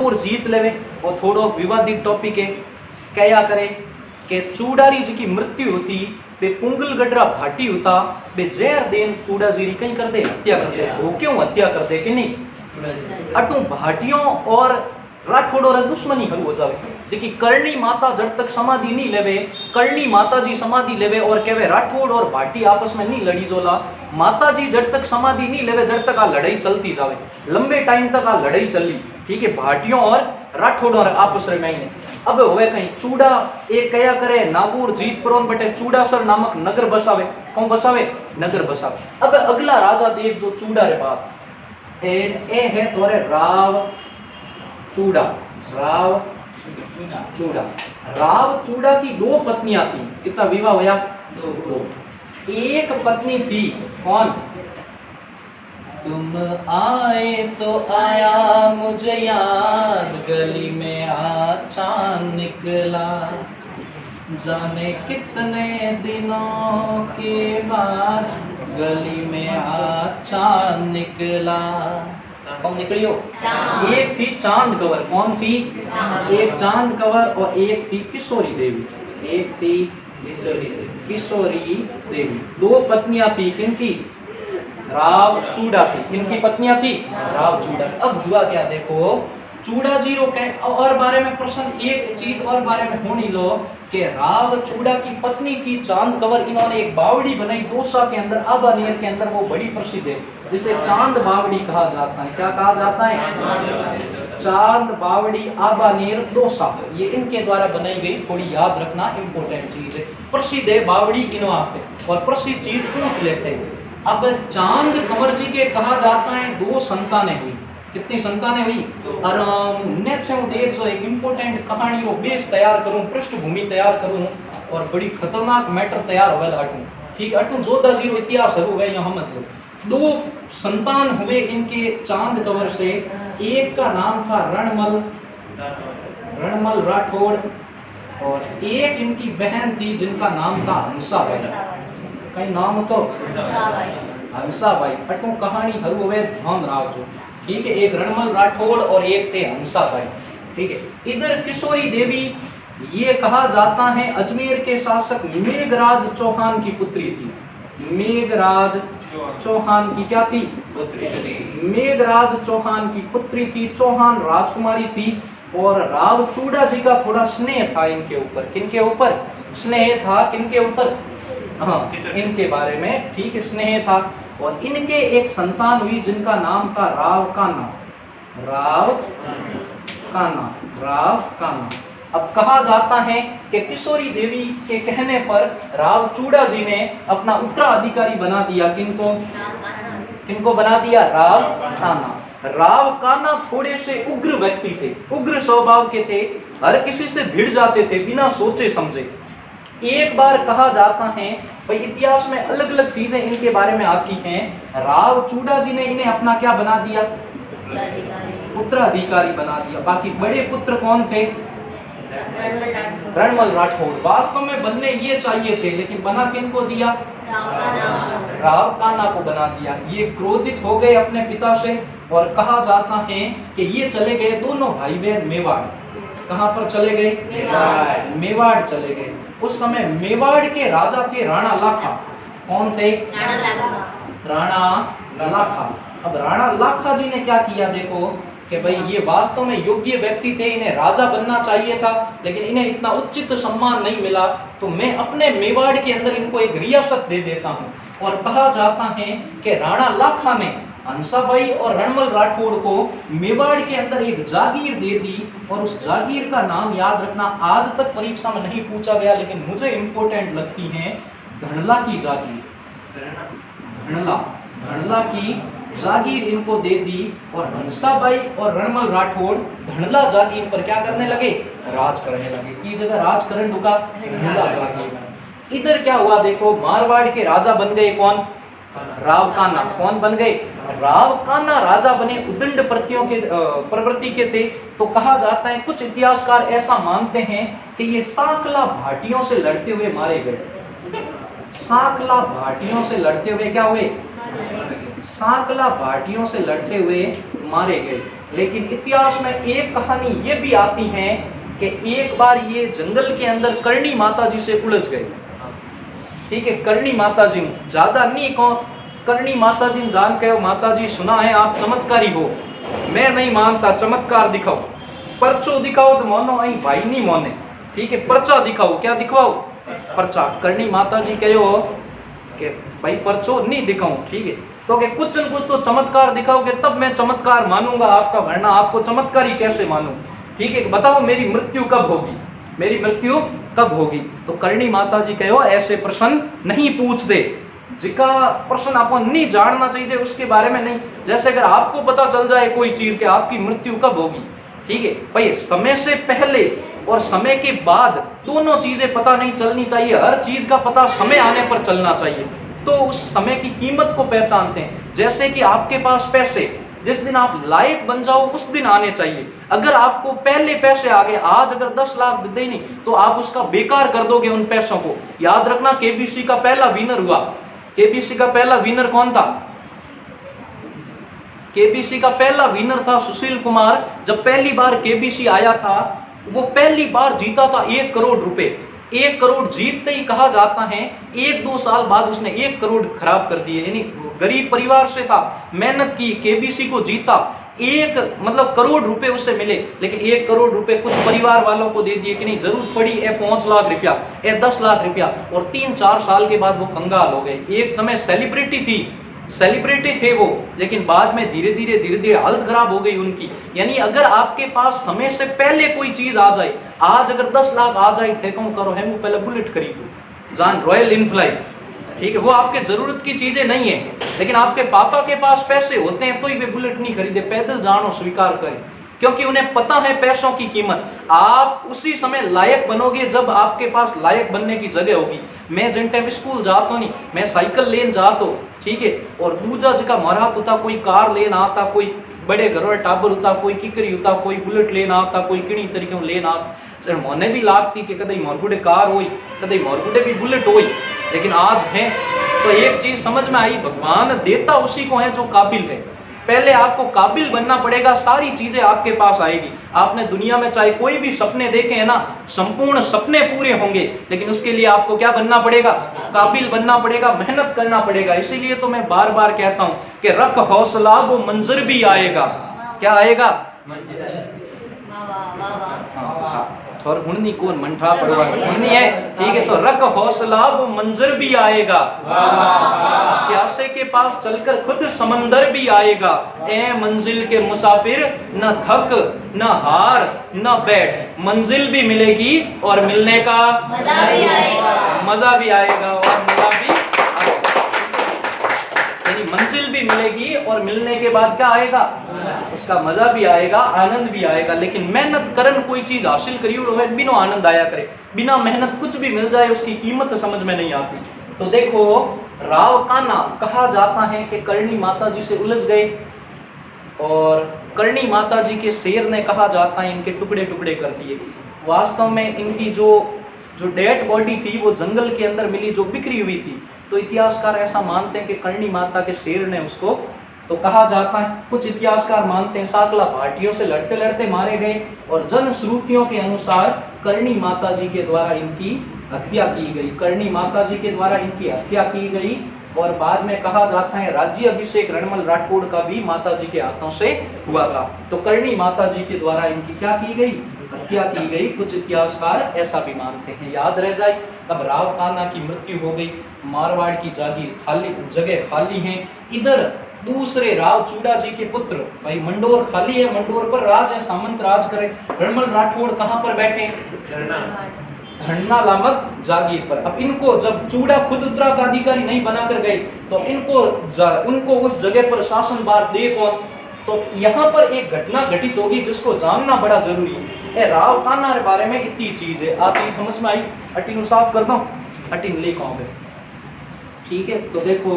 नागौर जीत लेवे और थोड़ो विवादित टॉपिक है। क्या करे कि चूड़ारी जी की मृत्यु होती बे पुंगल गडरा भाटी होता बे जहर देन चूड़ा जी कहीं कर दे हत्या कर दे। वो क्यों हत्या कर दे कि नहीं अटू भाटियों और राठौड़ो रे दुश्मनी हरु हो जावे। जेकी करणी माता जब तक समाधि नहीं लेवे, करणी माता जी समाधि लेवे और कहवे राठौड़ और भाटी आपस में नहीं लड़ी जोला। माता जी जब तक समाधि नहीं लेवे जब तक आ लड़ाई चलती जावे, लंबे टाइम तक आ लड़ाई चली। ठीक है, भाटियों और राठौड़ों आपस में। अब हुए कहीं चूड़ा एक कया करे नागौर जीत पर बटे चूड़ासर नामक नगर बसावे। कौन बसावे? नगर बसावे। अब अगला राजा देख जो चूड़ा रे बाप ए है तोरे राव चूड़ा। राव चूड़ा, राव चूड़ा की दो पत्नियां थी। कितना विवाह होया? दो। एक पत्नी थी कौन? तुम आए तो आया मुझे याद, गली में चांद निकला, जाने कितने दिनों के बाद गली में चांद निकला। कौन निकली हो? एक थी चांद कंवर। कौन थी? एक चांद कंवर और एक थी किशोरी देवी। एक थी किशोरी देवी। दो पत्नियां थी। किनकी? राव चूड़ा की। किनकी पत्नियां थी? राव चूड़ा। अब हुआ क्या देखो, चूड़ा जी रो कह और बारे में प्रश्न एक चीज और बारे में होनी लो कि राव चूड़ा की पत्नी थी चांद कंवर। इन्होंने एक बावड़ी बनाई दौसा के अंदर, आबानेर के अंदर, वो बड़ी प्रसिद्ध है जिसे चांद बावड़ी कहा जाता है। क्या कहा जाता है? चांद बावड़ी आबानेर दौसा। ये इनके द्वारा बनाई गई, थोड़ी याद रखना, इंपोर्टेंट चीज है। प्रसिद्ध है बावड़ी इन वास्ते और प्रसिद्ध चीज पूछ लेते हैं। अब चांद कंवर जी के कहा जाता है दो संतानें हुई। कितनी संतानें हुई? देख जो एक इंपोर्टेंट कहानी रो बेस तैयार करूं, पृष्ठभूमि तैयार करूं और बड़ी खतरनाक मैटर तैयार होवे लाटू। ठीक अटू जोधा जी रो इतिहास हो गए यहाँ समझ लो। दो संतान हुए इनके चांद कंवर से। एक का नाम था रणमल राठौड़ और एक इनकी बहन थी जिनका नाम था हंसाबाई। कई नाम तो हंसाबाई। अटू कहानी हरू हुए ध्यान राखजो। ठीक है, एक रणमल राठौड़ और एक थे हंसाबाई। ठीक है, इधर किशोरी देवी ये कहा जाता है अजमेर के शासक मेघराज चौहान की पुत्री थी। मेघराज चौहान की क्या थी? पुत्री। मेघराज चौहान की पुत्री थी, चौहान राजकुमारी थी और राव चूड़ा जी का थोड़ा स्नेह था इनके ऊपर। किनके ऊपर स्नेह था? किनके ऊपर? हाँ, इनके बारे में। ठीक है, स्नेह था और इनके एक संतान हुई जिनका नाम था राव कान्हा। राव कान्हा। अब कहा जाता है कि किशोरी देवी के कहने पर राव चूड़ा जी ने अपना उत्तराधिकारी बना दिया। किनको बना दिया? राव कान्हा। राव कान्हा थोड़े से उग्र व्यक्ति थे, उग्र स्वभाव के थे, हर किसी से भिड़ जाते थे बिना सोचे समझे। एक बार कहा जाता है, भाई इतिहास में अलग अलग चीजें इनके बारे में आती हैं, राव चूड़ा जी ने इन्हें अपना क्या बना दिया? उत्तराधिकारी बना दिया। बाकी बड़े पुत्र कौन थे? रणमल राठौड़। वास्तव में बनने ये चाहिए थे लेकिन बना किनको दिया? राव कान्हा को बना दिया। ये क्रोधित हो गए अपने पिता से और कहा जाता है कि ये चले गए दोनों भाई बहन मेवाड़। कहाँ पर चले गए? मेवाड़ चले गए। उस समय मेवाड़ के राजा थे राणा लाखा। कौन थे? राणा लाखा। अब राणा लाखा जी ने क्या किया देखो कि भाई ये वास्तव में योग्य व्यक्ति थे, इन्हें राजा बनना चाहिए था लेकिन इन्हें इतना उचित सम्मान नहीं मिला, तो मैं अपने मेवाड़ के अंदर इनको एक रियासत दे देता हूँ। और कहा जाता है कि राणा लाखा ने हंसाबाई और रणमल राठौड़ को मेवाड़ के अंदर एक जागीर दे दी और उस जागीर का नाम याद रखना, आज तक परीक्षा में नहीं पूछा गया लेकिन मुझे इंपॉर्टेंट लगती है, धड़ला की जागीर। धड़ला की जागीर इनको दे दी और हंसाबाई और रणमल राठौड़ धड़ला जागीर पर क्या करने लगे? राज करने लगे। की जगह राज करने रुका धड़ला जागीर। इधर क्या हुआ देखो, मारवाड़ के राजा बन गए कौन? राव कान्हा। कौन बन गए? राव कान्हा राजा बने। उदंड प्रवृत्ति के थे। तो कहा जाता है, कुछ इतिहासकार ऐसा मानते हैं कि ये सांकला भाटियों से लड़ते हुए मारे गए। सांकला भाटियों से लड़ते हुए क्या हुए? सांकला भाटियों से लड़ते हुए मारे गए। लेकिन इतिहास में एक कहानी ये भी आती है कि एक बार ये जंगल के अंदर करणी माता जी से उलझ गए। ठीक है, करणी माता जी ज्यादा नहीं कौन, करणी माता जी जान के माता जी सुना है आप चमत्कारी हो, मैं नहीं मानता, चमत्कार दिखाओ, पर्चो दिखाओ तो मानो आई भाई नहीं माने। ठीक है, पर्चा दिखाओ, क्या दिखवाओ, पर्चा। करणी माता जी कहो कि भाई पर्चो नहीं दिखाऊं। ठीक है, तो कि कुछ न कुछ तो चमत्कार दिखाओगे तब मैं चमत्कार मानूंगा आपका, वरना आपको चमत्कारी कैसे मानूं। ठीक है, बताओ मेरी मृत्यु कब होगी, मेरी मृत्यु कब होगी। तो करणी माता जी कहो ऐसे प्रश्न नहीं पूछते, जिका प्रश्न आपको नहीं जानना चाहिए उसके बारे में नहीं। जैसे अगर आपको पता चल जाए कोई चीज कि आपकी मृत्यु कब होगी, ठीक है भाई, समय से पहले और समय के बाद दोनों चीजें पता नहीं चलनी चाहिए, हर चीज का पता समय आने पर चलना चाहिए। तो उस समय की कीमत को पहचानते हैं। जैसे कि आपके पास पैसे जिस दिन आप लायक बन जाओ उस दिन आने चाहिए। अगर आपको पहले पैसे आ गए, आज अगर 10 लाख दे नहीं तो आप उसका बेकार कर दोगे उन पैसों को। याद रखना, केबीसी का पहला विनर हुआ। केबीसी का पहला विनर कौन था? केबीसी का पहला विनर था सुशील कुमार। जब पहली बार केबीसी आया था, वो पहली बार जीता था 1 करोड़ रुपए। 1 करोड़ जीतते ही कहा जाता है 1-2 साल बाद उसने 1 करोड़ खराब कर दिए। यानी गरीब परिवार से था, मेहनत की, केबीसी को जीता, मतलब करोड़ रुपए उसे मिले, लेकिन 1 करोड़ रुपए कुछ परिवार वालों को दे दिए कि नहीं जरूरत पड़ी 5 लाख रुपया, 10 लाख रुपया, और 3-4 साल के बाद वो कंगाल हो गए। एक समय सेलिब्रिटी थी, सेलिब्रिटी थे वो, लेकिन बाद में धीरे धीरे हालत खराब हो गई उनकी। यानी अगर आपके पास समय से पहले कोई चीज आ जाए, आज अगर 10 लाख आ जाए थे कौन करो है, वो पहले बुलेट खरीदो, जान रॉयल इनफ्लाइट। ठीक है, वो आपके जरूरत की चीजें नहीं है, लेकिन आपके पापा के पास पैसे होते हैं तो ही वे बुलेट नहीं खरीदे, पैदल जानो स्वीकार करें, क्योंकि उन्हें पता है पैसों की कीमत। आप उसी समय लायक बनोगे जब आपके पास लायक बनने की जगह होगी। मैं जिन टाइम स्कूल जाता नहीं, मैं साइकिल लेन जाता, ठीक है, और दूजा जगह मरात होता, कोई कार लेन आता, कोई बड़े घर टाबर होता, कोई किकरी होता, कोई बुलेट लेन आता, कोई किणी तरीके लेन आता। मोने भी लागती कि कदई मोरगुडे कार होई, कदई मोरगुडे भी बुलेट होई, लेकिन आज है तो एक चीज समझ में आई, भगवान देता उसी को है जो काबिल है। पहले आपको काबिल बनना पड़ेगा, सारी चीजें आपके पास आएगी। आपने दुनिया में चाहे कोई भी सपने देखे हैं ना, संपूर्ण सपने पूरे होंगे, लेकिन उसके लिए आपको क्या बनना पड़ेगा? काबिल बनना पड़ेगा, मेहनत करना पड़ेगा। इसीलिए तो मैं बार बार कहता हूं कि रख हौसला वो मंजर भी आएगा। क्या आएगा? और हुणनी कौन मंठा पड़वा हुणनी है, ठीक है, तो रख हौसला वो मंजर भी आएगा, प्यासे के पास चलकर खुद समंदर भी आएगा। ए मंजिल के मुसाफिर, न थक न हार न बैठ, मंजिल भी मिलेगी और मिलने का मजा भी आएगा, मजा भी आएगा और मजा भी आएगा। यानी मंजिल भी मिलेगी और मिलने के बाद क्या आएगा? उसका मजा भी आएगा, आनंद भी आएगा। लेकिन मेहनत करन कोई चीज हासिल करी और बिना आनंद आया करे, बिना मेहनत कुछ भी मिल जाए उसकी कीमत समझ में नहीं आती। तो देखो, राव कान्हा कहा जाता है कि करणी माता जी से उलझ गए, और करणी माता जी के शेर ने कहा जाता है इनके टुकड़े टुकड़े कर दिए। वास्तव में इनकी जो डेड बॉडी थी वो जंगल के अंदर मिली, जो बिखरी हुई थी। तो इतिहासकार ऐसा मानते हैं कि करणी माता के शेर ने उसको, तो कहा जाता है, कुछ इतिहासकार मानते हैं सांकला भाटियों से लड़ते लड़ते मारे गए, और जन श्रुतियों के अनुसार करणी माता जी के द्वारा इनकी हत्या की गई। करणी माता जी के द्वारा इनकी हत्या की गई, और बाद में कहा जाता है राज्य अभिषेक रणमल राठौड़ का भी माता जी के हाथों से हुआ था। तो करणी माता जी के द्वारा इनकी क्या की गई? हत्या की गई। कुछ इतिहासकार ऐसा भी मानते हैं। याद रह जाए, अब राव कान्हा की मृत्यु हो गई, मारवाड़ की जागीर खाली, जगह खाली है। इधर दूसरे राव चूड़ा जी के पुत्र भाई मंडोर खाली है, मंडोर पर राज है, सामंत राज करे। रणमल राठौड़ कहाँ पर बैठे? धरना नामक जागीर पर। अब इनको जब चूड़ा खुद उत्तरा का अधिकारी नहीं बनाकर गए, तो उनको उस जगह पर शासन भार दे कौन? तो यहाँ पर एक घटना घटित होगी जिसको जानना बड़ा जरूरी है। राव कान्हा के बारे में इतनी चीज है, आप ये समझ में आई? अटीन साफ कर दो, अटीन लिख आओगे, ठीक है। तो देखो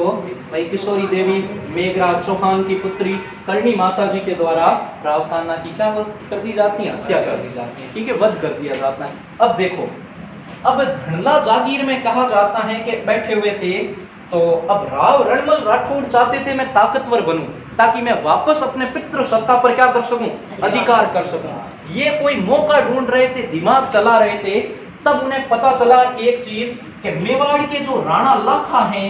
भाई, किशोरी देवी मेघराज चौहान की पुत्री करणी माता जी के द्वारा राव कान्हा की क्या कर दी जाती है? हत्या कर दी जाती है, ठीक है, वध कर दिया जाता है। अब देखो, अब धरना जागीर में कहा जाता है कि बैठे हुए थे तो अब राव रणमल राठौड़ चाहते थे मैं ताकतवर बनूं ताकि मैं वापस अपने पितृ सत्ता पर क्या कर सकूं, अधिकार कर सकूं। ये कोई मौका ढूंढ रहे थे, दिमाग चला रहे थे। तब उन्हें पता चला एक चीज कि मेवाड़ के जो राणा लाखा हैं,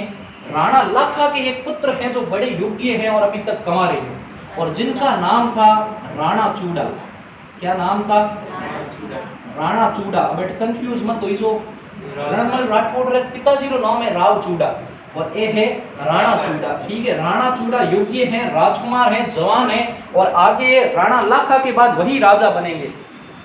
राणा लाखा के एक पुत्र हैं जो बड़े योग्य हैं और अभी तक कमा रहे हैं, और जिनका नाम था राणा चूड़ा। क्या नाम था? राणा चूड़ा। बट कंफ्यूज मत हो, जो रणमल राठौड़ रे पिताजी रो नाम है राव चूड़ा और ये है राणा चूड़ा। ठीक है, राणा चूड़ा योग्य हैं, राजकुमार हैं, जवान हैं, और आगे राणा लाखा के बाद वही राजा बनेंगे,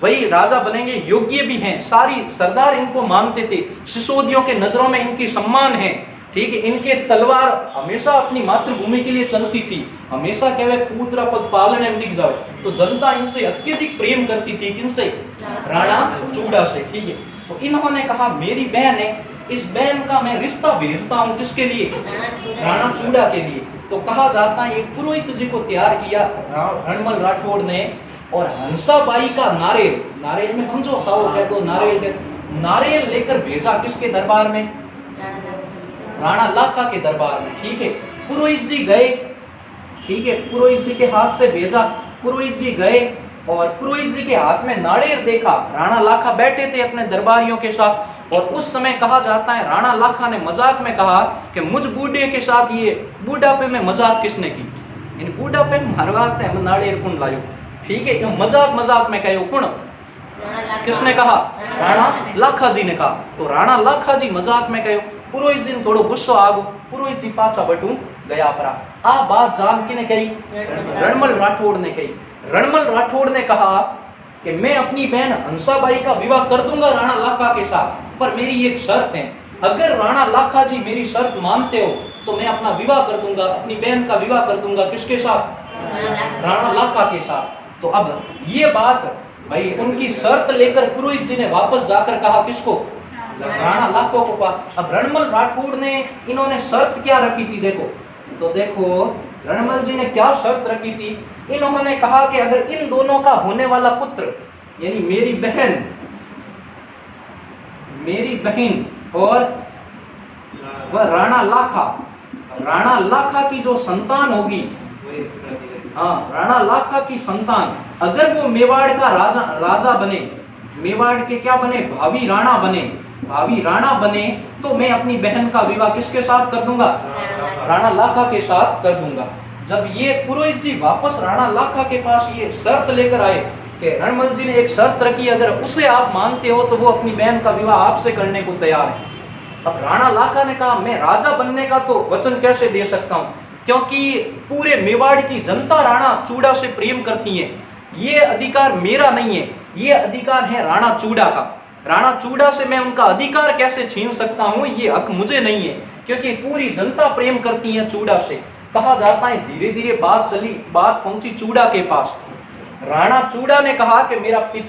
वही राजा बनेंगे, योग्य भी हैं। सारी सरदार इनको मानते थे, सिसोदियों के नजरों में इनकी सम्मान है। ठीक है, इनके तलवार हमेशा अपनी मातृभूमि के लिए चलती थी, हमेशा कहवे पुत्र पद पालने में दिख जाओ, तो जनता इनसे अत्यधिक प्रेम करती थी। किनसे? राणा चूड़ा से। ठीक है, तो इन्होंने कहा मेरी बहन है, इस बहन का मैं रिश्ता भेजता हूँ, किसके लिए? राणा चूड़ा के लिए। तो कहा जाता है एक पुरोहित जी को तैयार किया रणमल राठौड़ ने, और हंसाबाई का नारियल, नारियल में हम जो खाओ कह दो नारियल के, नारियल लेकर भेजा किसके दरबार में? राणा लाखा के दरबार में। ठीक है, पुरोहित जी गए, ठीक है, पुरोहित जी के हाथ से भेजा, पुरोहित जी गए और पुरोहित जी के हाथ में नारियल देखा। राणा लाखा बैठे थे अपने दरबारियों के साथ, और उस समय कहा जाता है राणा लाखा ने मजाक में कहा कि मुझ बूढ़े के साथ ये बूढ़ापे में मजाक किसने की? इन बूढ़ापे में हर वास्ते हम नारियल कौन लायो? ठीक है, मजाक मजाक में कहो कौन? किसने कहा? राणा लाखा जी ने कहा। तो राणा लाखा जी मजाक में कहो, पुरोहित जी ने थोड़ो गुस्सो आगो, पुरोहित जी पाछा बटू गया परा। आ बात जान किने कही? रणमल राठौड़ ने कही। रणमल राठौड़ ने कहा कि मैं अपनी बहन हंसाबाई का विवाह कर दूंगा राणा लाखा के साथ, पर मेरी एक शर्त है, अगर राणा लाखा जी मेरी शर्त मानते हो तो मैं अपना विवाह कर दूंगा, अपनी बहन का विवाह कर दूंगा। किसके साथ? राणा लाखा के साथ। तो अब ये बात भाई उनकी शर्त लेकर पुरोहित जी ने वापस जाकर कहा किसको? राणा लाखा को कहा। अब रणमल राठौड़ ने इन्होंने शर्त क्या रखी थी देखो, तो देखो रणमल जी ने क्या शर्त रखी थी। इन्होंने कहा कि अगर इन दोनों का होने वाला पुत्र, यानी मेरी बहन और वह राणा लाखा की जो संतान होगी, हाँ राणा लाखा की संतान, अगर वो मेवाड़ का राजा बने, मेवाड़ के क्या बने? भावी राणा बने, तो मैं अपनी बहन का विवाह किसके साथ कर दूंगा? राणा लाखा के साथ कर दूंगा। जब ये पुरोहित जी वापस राणा लाखा के पास ये शर्त लेकर आए कि रणमल जी ने एक शर्त रखी, अगर उसे आप मानते हो तो वो अपनी बहन का विवाह आपसे करने को तैयार है। अब राणा लाखा ने कहा मैं राजा बनने का तो वचन कैसे दे सकता हूँ, क्योंकि पूरे मेवाड़ की जनता राणा चूड़ा से प्रेम करती है, ये अधिकार मेरा नहीं है, ये अधिकार है राणा चूड़ा का। राणा चूड़ा से मैं उनका अधिकार कैसे छीन सकता हूँ, ये हक मुझे नहीं है, क्योंकि पूरी जनता प्रेम करती है चूड़ा से। कहा जाता है धीरे धीरे बात पहुंची चूड़ा के पास। राणा चूड़ा ने कहा कि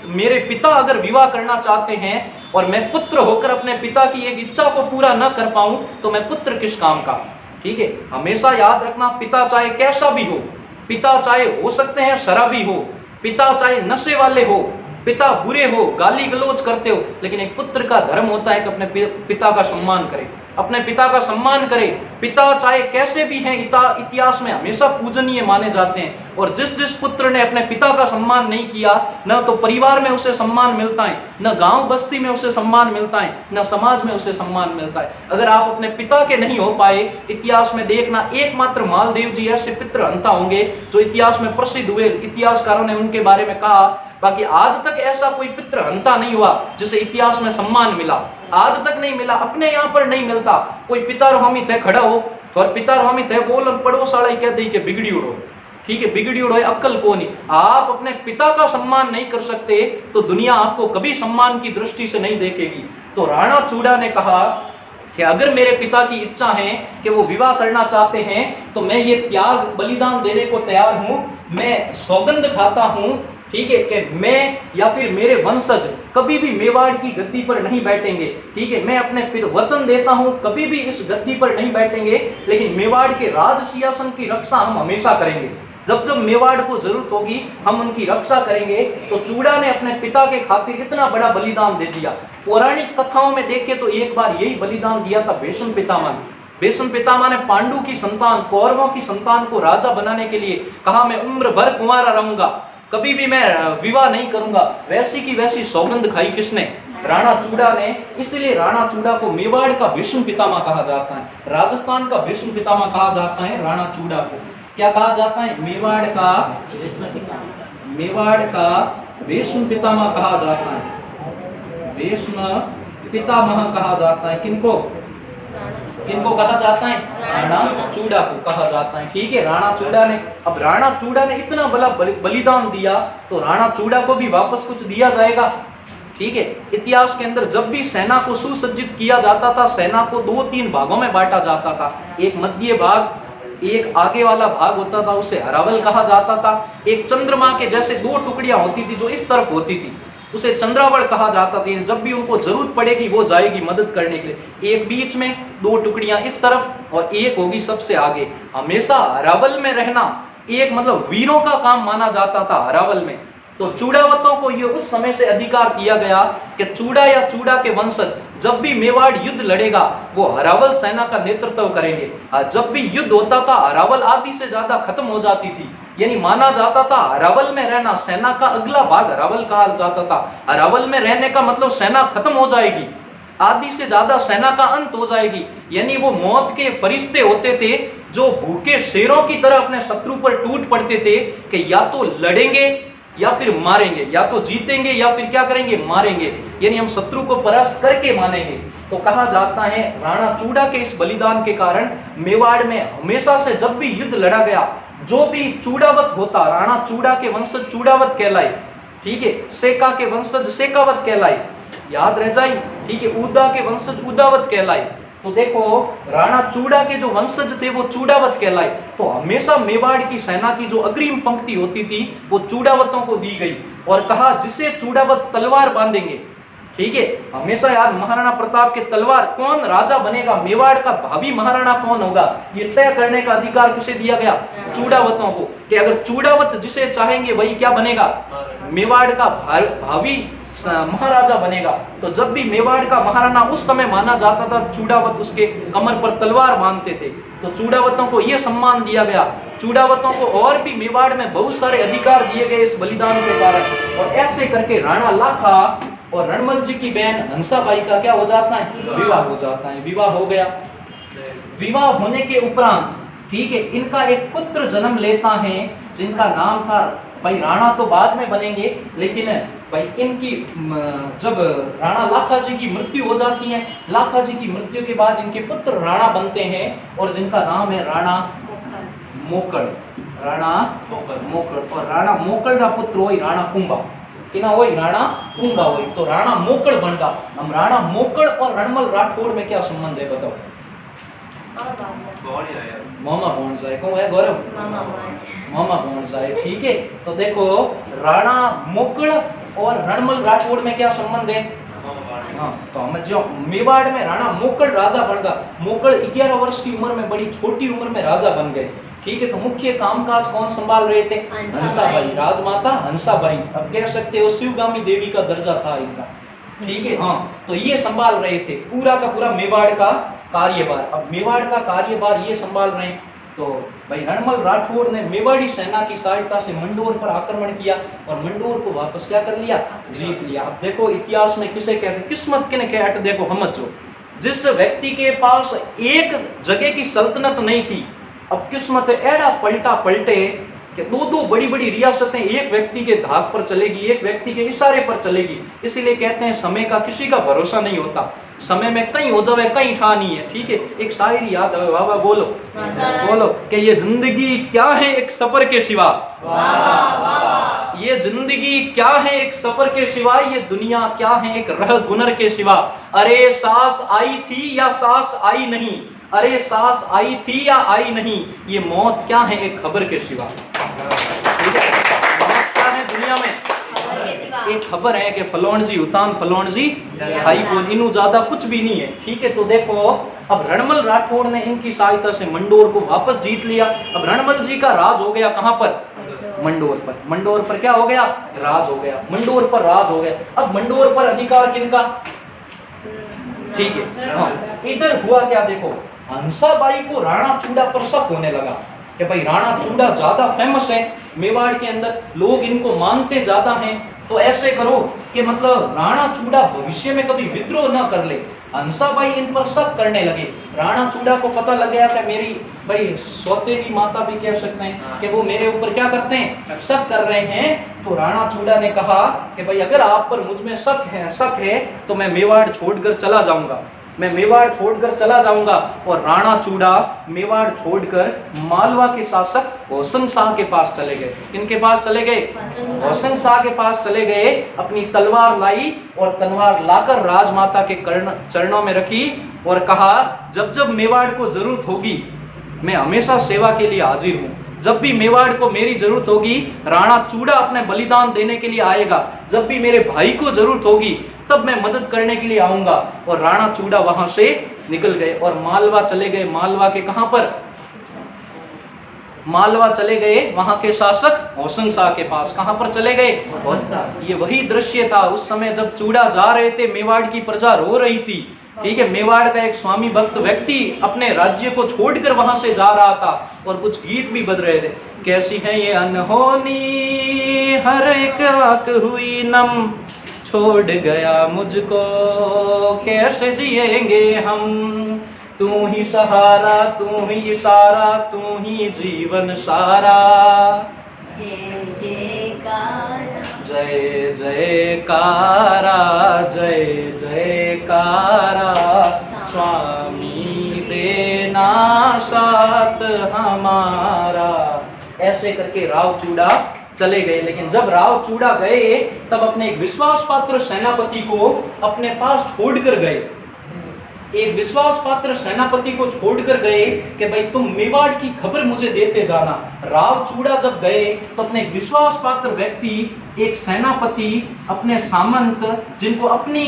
मेरे पिता अगर विवाह करना चाहते हैं और मैं पुत्र होकर अपने पिता की एक इच्छा को पूरा न कर पाऊं तो मैं पुत्र किस काम का। ठीक है, हमेशा याद रखना, पिता चाहे कैसा भी हो, पिता चाहे हो सकते हैं शराबी हो, पिता चाहे नशे वाले हो, पिता बुरे हो, गाली गलौज करते हो, लेकिन एक पुत्र का धर्म होता है कि अपने पिता का सम्मान करे, अपने पिता का सम्मान करे। पिता चाहे कैसे भी हैं इतिहास में हमेशा पूजनीय माने जाते हैं, और जिस पुत्र ने अपने पिता का सम्मान नहीं किया, न तो परिवार में उसे सम्मान मिलता है, न गांव बस्ती में उसे सम्मान मिलता है, न समाज में उसे सम्मान मिलता है। अगर आप अपने पिता के नहीं हो पाए, इतिहास में देखना एकमात्र मालदेव जी ऐसे पितृहंता होंगे जो इतिहास में प्रसिद्ध हुए, इतिहासकारों ने उनके बारे में कहा। बाकी आज तक ऐसा कोई पितृहंता नहीं हुआ जिसे इतिहास में सम्मान मिला, आज तक नहीं मिला, अपने यहाँ पर नहीं मिलता। कोई पिता रोहमी थे खड़ा हो और पिता रोहमी थे बोल पड़ोस वाला ही कह दे कि बिगड़ी उड़ो। ठीक है, बिगड़ी उड़ो अक्ल को नहीं। आप अपने पिता का सम्मान नहीं कर सकते तो दुनिया आपको कभी सम्मान की दृष्टि से नहीं देखेगी। तो राणा चूड़ा ने कहा कि अगर मेरे पिता की इच्छा है कि वो विवाह करना चाहते हैं तो मैं ये त्याग बलिदान देने को तैयार हूँ। मैं सौगंध खाता हूँ, ठीक है, कि मैं या फिर मेरे वंशज कभी भी मेवाड़ की गद्दी पर नहीं बैठेंगे। ठीक है, मैं अपने वचन देता हूँ कभी भी इस गद्दी पर नहीं बैठेंगे, लेकिन मेवाड़ के राज सिंहासन की रक्षा हम हमेशा करेंगे। जब जब मेवाड़ को जरूरत होगी हम उनकी रक्षा करेंगे। तो चूड़ा ने अपने पिता के खातिर इतना बड़ा बलिदान दे दिया। पौराणिक कथाओं में देखें तो एक बार यही बलिदान दिया था भीष्म पितामह। भीष्म पितामह ने पांडु की संतान, कौरवों की संतान को राजा बनाने के लिए कहा, मैं उम्र भर कुंवारा रहूंगा, कभी भी मैं विवाह नहीं करूंगा। वैसी की वैसी सौगंध खाई किसने? राणा चूड़ा ने। इसलिए राणा चूड़ा को मेवाड़ का भीष्म पितामह कहा जाता है, राजस्थान का भीष्म पितामह कहा जाता है राणा चूड़ा को। क्या कहा जाता है? मेवाड़ का भीष्म पितामह कहा जाता है, भीष्म पितामह कहा जाता है। किनको किनको कहा जाता है? राणा चूड़ा को कहा जाता है। ठीक है, राणा चूड़ा ने, अब राणा चूड़ा ने इतना बड़ा बलिदान दिया तो राणा चूड़ा को भी वापस कुछ दिया जाएगा। ठीक है, इतिहास के अंदर जब भी सेना को सुसज्जित किया जाता था, सेना को 2-3 भागों में बांटा जाता था। एक मध्य भाग, एक आगे वाला भाग होता था, उसे हरावल कहा जाता था। एक चंद्रमा के जैसे 2 टुकड़ियां होती थी जो इस तरफ होती थी, उसे चंद्रावल कहा जाता था। जब भी उनको जरूरत पड़ेगी वो जाएगी मदद करने के लिए। एक बीच में, 2 टुकड़ियां इस तरफ और एक होगी सबसे आगे। हमेशा हरावल में रहना एक मतलब वीरों का काम माना जाता था हरावल में। तो चूड़ावतों को ये उस समय से अधिकार दिया गया कि चूड़ा या चूड़ा के वंशज जब भी मेवाड़ युद्ध लड़ेगा वो हरावल सेना का नेतृत्व करेंगे। जब भी युद्ध होता था हरावल आधी से ज्यादा खत्म हो जाती थी, यानी माना जाता था हरावल में रहना, सेना का अगला भाग हरावल कहा जाता था। हरावल में रहने का मतलब सेना खत्म हो जाएगी, आधी से ज्यादा सेना का अंत हो जाएगी। यानी वो मौत के फरिश्ते होते थे जो भूखे शेरों की तरह अपने शत्रु पर टूट पड़ते थे कि या तो लड़ेंगे या फिर मारेंगे, या तो जीतेंगे या फिर क्या करेंगे? मारेंगे। यानी हम शत्रु को परास्त करके मानेंगे। तो कहा जाता है राणा चूड़ा के इस बलिदान के कारण मेवाड़ में हमेशा से जब भी युद्ध लड़ा गया, जो भी चूड़ावत होता, राणा चूड़ा के वंशज चूड़ावत कहलाए। ठीक है, सेका के वंशज सेकावत कहलाए, याद रह जाए। ठीक है, उदा के वंशज उदावत कहलाए। तो देखो राणा चूड़ा के जो वंशज थे वो चूड़ावत कहलाए। तो हमेशा मेवाड़ की सेना की जो अग्रिम पंक्ति होती थी वो चूड़ावतों को दी गई और कहा जिसे चूड़ावत तलवार बांधेंगे। ठीक है, हमेशा याद, महाराणा प्रताप के तलवार, कौन राजा बनेगा, मेवाड़ का भावी महाराणा कौन होगा, ये तय करने का अधिकार किसे दिया गया? चूड़ावतों को। कि अगर चूड़ावत जिसे चाहेंगे वही क्या बनेगा? मेवाड़ का भावी महाराजा बनेगा। तो जब भी मेवाड़ का महाराणा उस समय माना जाता था, चूड़ावत उसके कमर पर तलवार बांधते थे। तो चूड़ावतों को यह सम्मान दिया गया। चूड़ावतों को और भी मेवाड़ में बहुत सारे अधिकार दिए गए इस बलिदान के कारण। और ऐसे करके राणा लाखा और रणमल जी की बहन हंसाबाई का क्या हो जाता है? विवाह हो जाता है। विवाह हो गया। विवाह होने के उपरांत, ठीक है, इनका एक पुत्र जन्म लेता है जिनका नाम था, भाई राणा तो बाद में बनेंगे, लेकिन भाई इनकी जब राणा लाखा जी की मृत्यु हो जाती है, लाखा जी की मृत्यु के बाद इनके पुत्र राणा बनते हैं और जिनका नाम है राणा मोकड़। राणा मोकड़। और राणा मोकड़ का पुत्र वही राणा कुंभा, कि ना वही राणा कुंभा वही। तो राणा मोकड़ बन गया। हम राणा मोकड़ और रणमल राठौड़ में क्या संबंध है बताओ? मामा भांजा है। कौन है गौरव? मामा भांजा है। ठीक है, तो देखो राणा मोकड़ और रणमल राठौड़ में क्या संबंध है? हाँ, तो हम जो मेवाड़ में राणा मोकड़ राजा बन गया। मोकड़ 11 वर्ष की उम्र में, बड़ी छोटी उम्र में राजा बन गए। ठीक है, तो मुख्य कामकाज कौन संभाल रहे थे? हंसाबाई, राजमाता हंसाबाई। अब कह सकते हो शिवगामी देवी का दर्जा था इनका। ठीक है, हाँ, तो ये संभाल रहे थे पूरा का पूरा मेवाड़ का कार्यभार। अब मेवाड़ का कार्यभार ये संभाल रहे हैं। तो भाई रणमल राठौड़ ने मेवाड़ी सेना की सहायता से मंडोर पर आक्रमण किया और मंडोर को वापस क्या कर लिया? जीत लिया। अब देखो इतिहास में किसे कहते हैं? किस्मत किने कहते? देखो समझो, जिस व्यक्ति के पास एक जगह की सल्तनत नहीं थी, अब किस्मत एड़ा पलटा पलटे कि 2-2 बड़ी बड़ी रियासतें एक व्यक्ति के धाक पर चलेगी, एक व्यक्ति के इशारे पर चलेगी। इसीलिए कहते हैं समय का किसी का भरोसा नहीं होता, समय में कहीं हो जावे कहीं ठा नहीं है। ठीक है, एक शायरी याद है, वाह वाह बोलो बोलो कि ये जिंदगी क्या है एक सफर के सिवा, ये जिंदगी क्या है एक सफर के सिवा, ये दुनिया क्या है एक रह गुनर के सिवा। अरे सांस आई थी या सांस आई नहीं, अरे सांस आई थी या आई नहीं, ये मौत क्या है एक खबर के सिवा। ठीक है, मौत क्या है दुनिया में? एक खबर है कि फलोन जी उतान फलोन जी भाई बोल, इनू ज्यादा कुछ भी नहीं है। ठीक है, तो देखो अब रणमल राठौड़ ने इनकी सहायता से मंडोर को वापस जीत लिया। अब रणमल जी का राज हो गया कहां पर? मंडोर पर। मंडोर पर क्या हो गया? राज हो गया। मंडोर पर राज हो गया। अब मंडोर पर अधिकार किनका? ठीक है, हाँ, इधर हुआ क्या देखो, हंसाबाई को राणा चूड़ा पर शक होने लगा कि भाई राणा चूड़ा ज्यादा फेमस है मेवाड़ के अंदर, लोग इनको मानते ज्यादा हैं, तो ऐसे करो कि मतलब राणा चूड़ा भविष्य में कभी विद्रोह न कर ले। हंसाबाई इन पर शक करने लगे। राणा चूड़ा को पता लग गया कि मेरी भाई सौतेली माता भी कह सकते हैं कि वो मेरे ऊपर क्या करते हैं, शक कर रहे हैं। तो राणा चूड़ा ने कहा कि भाई अगर आप पर मुझ में शक है तो मैं मेवाड़ छोड़कर चला जाऊंगा, मैं मेवाड़ छोड़कर चला जाऊंगा। और राणा चूड़ा मेवाड़ छोड़कर मालवा के शासक होसन शाह के पास चले गए। किनके पास चले गए? होसन शाह के पास चले गए। अपनी तलवार लाई और तलवार लाकर राजमाता के चरणों में रखी और कहा जब जब मेवाड़ को जरूरत होगी मैं हमेशा सेवा के लिए हाजिर हूँ। जब भी मेवाड़ को मेरी जरूरत होगी राणा चूड़ा अपने बलिदान देने के लिए आएगा। जब भी मेरे भाई को जरूरत होगी तब मैं मदद करने के लिए आऊंगा। और राणा चूड़ा वहां से निकल गए और मालवा चले गए। मालवा के कहां पर? मालवा चले गए वहां के शासक होसन शाह के पास। कहां पर चले गए? ये वही दृश्य था उस समय जब चूड़ा जा रहे थे, मेवाड़ की प्रजा रो रही थी। ठीक है, मेवाड़ का एक स्वामी भक्त व्यक्ति अपने राज्य को छोड़कर वहां से जा रहा था और कुछ गीत भी बज रहे थे। कैसी है ये अनहोनी हर एक आंख हुई नम, छोड़ गया मुझको कैसे जिएंगे हम, तू ही सहारा तू ही इशारा तू ही जीवन सारा। जय जयकारा जय जयकारा जय जयकारा, स्वामी देना साथ हमारा। ऐसे करके राव चूड़ा चले गए। लेकिन जब राव चूड़ा गए तब अपने एक विश्वास पात्र सेनापति को अपने पास छोड़कर गए। एक विश्वास पात्र सेनापति को छोड़कर गए कि भाई तुम मेवाड़ की खबर मुझे देते जाना। राव चूड़ा जब गए तो अपने एक विश्वास पात्र व्यक्ति, एक सेनापति, अपने सामंत जिनको अपनी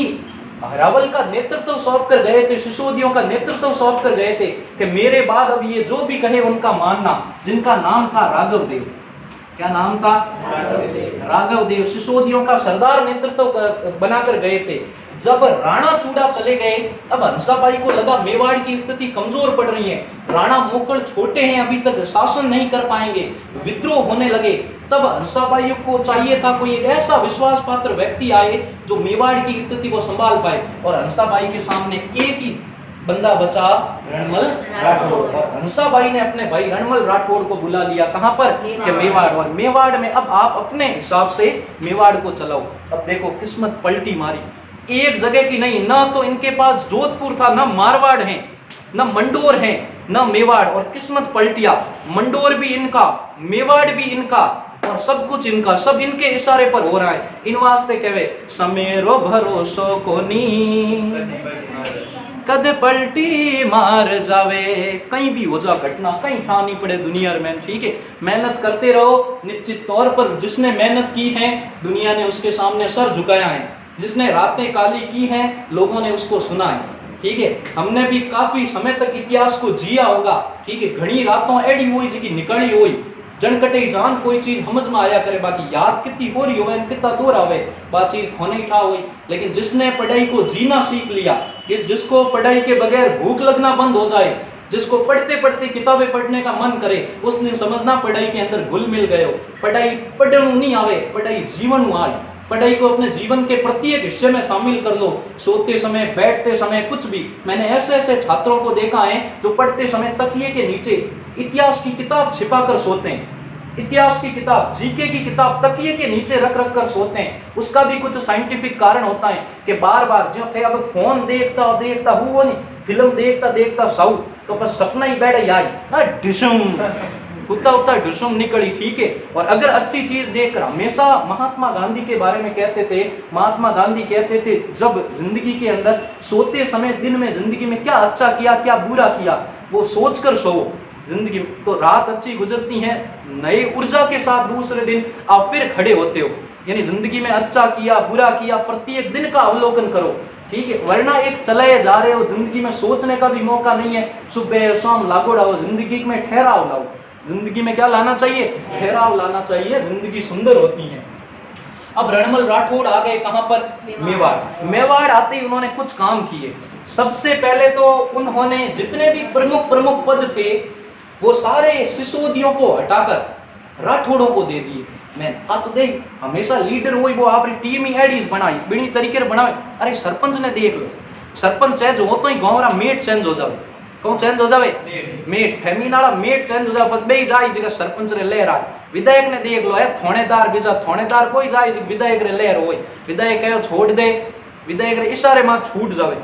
रावल का नेतृत्व सौंप कर गए थे, शिशोदियों का नेतृत्व सौंप कर गए थे कि मेरे बाद अब ये जो भी कहे उनका मानना, जिनका नाम था राघव देव। क्या नाम था? राघव देव। शिशोदियों का सरदार नेतृत्व बनाकर गए थे। जब राणा चूड़ा चले गए अब हंसाबाई को लगा मेवाड़ की स्थिति कमजोर पड़ रही है, राणा मोकल छोटे हैं, अभी तक शासन नहीं कर पाएंगे, विद्रोह होने लगे। तब हंसाबाई को चाहिए था कोई एक ऐसा विश्वास पात्र व्यक्ति आए जो मेवाड़ की स्थिति को संभाल पाए। और हंसाबाई के सामने एक ही बंदा बचा, रणमल राठौड़। और हंसाबाई ने अपने भाई रणमल राठौड़ को बुला लिया। कहां पर? कि मेवाड़। और मेवाड़ में अब आप अपने हिसाब से मेवाड़ को चलाओ। अब देखो किस्मत पलटी मारी, एक जगह की नहीं, ना तो इनके पास जोधपुर था, ना मारवाड़ है, ना मंडोर है, ना मेवाड़। और किस्मत पलटिया, मंडोर भी इनका, मेवाड़ भी इनका और सब कुछ इनका, सब इनके इशारे पर हो रहा है। इन वास्ते कहवे समेरो भरोसो कोनी कद पलटी मार जावे। कहीं भी हो जा घटना, कहीं ठानी पड़े दुनिया में, ठीक है, मेहनत करते रहो। निश्चित तौर पर जिसने मेहनत की है दुनिया ने उसके सामने सर झुकाया है, जिसने रातें काली की हैं लोगों ने उसको सुना है। ठीक है, हमने भी काफी समय तक इतिहास को जिया होगा। ठीक है, घनी रातों एडी हुई जी निकली हुई जनकटे जान कोई चीज समझ में आया करे, बाकी याद कितनी हो रही हो कितना दूर आवे बात चीज खोने ही था हुई। लेकिन जिसने पढ़ाई को जीना सीख लिया, जिसको पढ़ाई के बगैर भूख लगना बंद हो जाए, जिसको पढ़ते पढ़ते किताबें पढ़ने का मन करे, उसने समझना पढ़ाई के अंदर घुल मिल गए हो। पढ़ाई पढ़नु नहीं आवे, पढ़ाई जीवन आए। पढ़ाई को अपने जीवन के प्रत्येक हिस्से में शामिल कर लो, सोते समय, बैठते समय, कुछ भी। मैंने ऐसे ऐसे छात्रों को देखा है जो पढ़ते समय तकिए के नीचे इतिहास की किताब छिपा कर सोते हैं। इतिहास की किताब, जीके की किताब तकिए के नीचे रख रख कर सोते हैं। उसका भी कुछ साइंटिफिक कारण होता है कि बार बार जो थे अब फोन देखता वो नहीं, फिल्म देखता साउथ तो बस सपना ही बैठ आई डिशम उतना डिशम निकली। ठीक है, और अगर अच्छी चीज देखकर, हमेशा महात्मा गांधी के बारे में कहते थे, महात्मा गांधी कहते थे जब जिंदगी के अंदर सोते समय दिन में जिंदगी में क्या अच्छा किया क्या बुरा किया वो सोचकर सो। जिंदगी तो रात अच्छी गुजरती है, नई ऊर्जा के साथ दूसरे दिन आप फिर खड़े होते हो। यानी जिंदगी में अच्छा किया बुरा किया प्रत्येक दिन का अवलोकन करो। ठीक है, वरना एक चलाए जा रहे हो, जिंदगी में सोचने का भी मौका नहीं है। सुबह शाम लागू रहो, जिंदगी में ठहराव लाओ। जिंदगी में क्या लाना चाहिए? ठहराव लाना चाहिए, जिंदगी सुंदर होती है। अब रणमल राठौड़ आ गए कहां पर? मेवाड़। मेवाड़ आते ही उन्होंने कुछ काम किए। सबसे पहले तो उन्होंने जितने भी प्रमुख प्रमुख पद थे वो सारे सिसोदियों को हटाकर राठौड़ों को दे दिए। मैं तो देख हमेशा लीडर हुई वो आपकी टीम ही एडीज बनाई बिनी तरीके बनावे। अरे सरपंच ने देख लो, सरपंच चेंज हो तो ही गाँव रा मेट चेंज हो जावे। कौन चेंज हो जावे? मेट। फेमीन वाला मेट चेंज हो जावे, बे जाई जगह सरपंच रे लहर आए। विधायक ने देख लो है थोड़ेदार बीजा थोड़ेदार कोई जाए विधायक रे लहर होय, विधायक कहो छोड़ दे, विधायक रे इशारे में छूट जावे।